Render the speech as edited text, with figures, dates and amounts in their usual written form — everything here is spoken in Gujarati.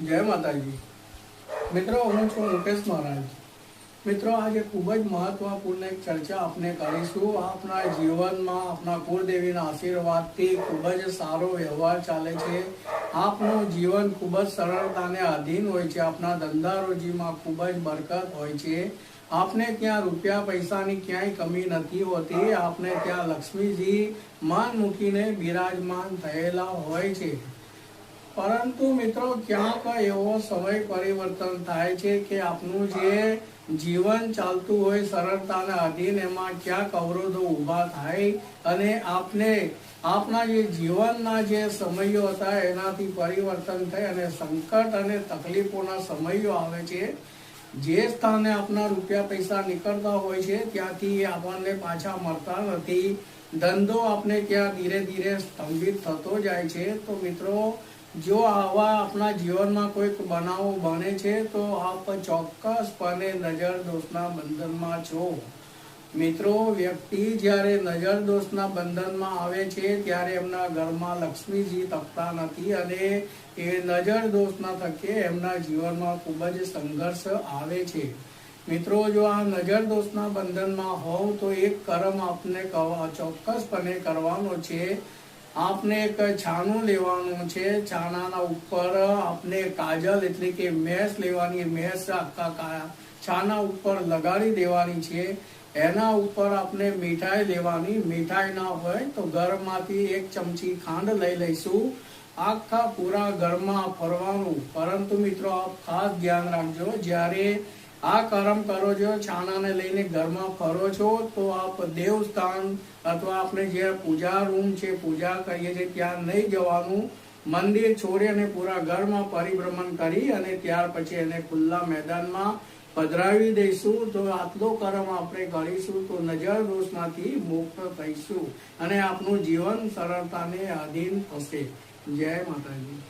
જય માતાજી મિત્રો, હું છું મુકેશ મહારાજ। મિત્રો, આજે ખૂબ જ મહત્વપૂર્ણ એક ચર્ચા આપણે કરીશું। આપણા જીવનમાં આપણા કુળદેવીના આશીર્વાદથી ખૂબ જ સારો વ્યવહાર ચાલે છે। આપનું જીવન ખૂબ જ સરળતાને આધીન હોય છે। આપણા ધંધા રોજીમાં ખૂબ જ બરકત હોય છે। આપને ત્યાં રૂપિયા પૈસાની ક્યાંય કમી નથી હોતી। આપને ત્યાં લક્ષ્મીજી માન મૂકીને બિરાજમાન થયેલા હોય છે। પરંતુ મિત્રો, ક્યાંક એવો સમય પરિવર્તન થાય છે કે આપનું જે જીવન ચાલતું હોય સરળતાના અધીન, એમાં ક્યાંક અવરોધો ઊભા થાય અને આપને આપના જે જીવનના જે સમયો હતા એનાથી પરિવર્તન થઈ અને સંકટ અને તકલીફોના સમયો આવે છે। જે સ્થાને આપના રૂપિયા પૈસા નીકળતા હોય છે ત્યાંથી આપણને પાછા મળતા નથી। ધંધો આપણે ત્યાં ધીરે ધીરે સ્તંભિત થતો જાય છે। તો મિત્રો, જો આવા આપણા જીવનમાં કોઈક બનાવો બને છે તો આપ ચોક્કસપણે નજર દોષના બંધનમાં છો। મિત્રો, વ્યક્તિ જ્યારે નજર દોષના બંધનમાં આવે છે ત્યારે એમના ઘરમાં લક્ષ્મીજી તકતા નથી અને એ નજર દોષના થકે એમના જીવનમાં ખૂબ જ સંઘર્ષ આવે છે। મિત્રો, જો આ નજર દોષના બંધનમાં હોવ તો એક કર્મ આપને ચોક્કસપણે કરવાનો છે। આપને એક છાનું લેવાનું છે। છાનાના ઉપર આપને કાજલ એટલે કે મેસ લેવાની। મેસ આખા છાના ઉપર લગાડી દેવાની છે। એના ઉપર આપણે મીઠાઈ લેવાની। મીઠાઈ ના હોય તો ઘરમાંથી એક ચમચી ખાંડ લઈ લઈશું। આખા પૂરા ઘરમાં ફરવાનું। પરંતુ મિત્રો, આપ ખાસ ધ્યાન રાખજો, જ્યારે આ કર્મ કરો છો, છાનાને લઈને ઘરમાં ફરો છો, તો આપ દેવસ્થાન અથવા આપણે જે પૂજા રૂમ છે, પૂજા કરીએ છીએ ત્યાં નહીં જવાનું। મંદિર છોડી અને પૂરા ઘરમાં પરિભ્રમણ કરી અને ત્યાર પછી એને ખુલ્લા મેદાનમાં પધરાવી દઈશું। તો આટલો કર્મ આપણે કરીશું તો નજર દોષમાંથી મુક્ત થઈશું અને આપનું જીવન સરળતાને આધીન થશે। જય માતાજી।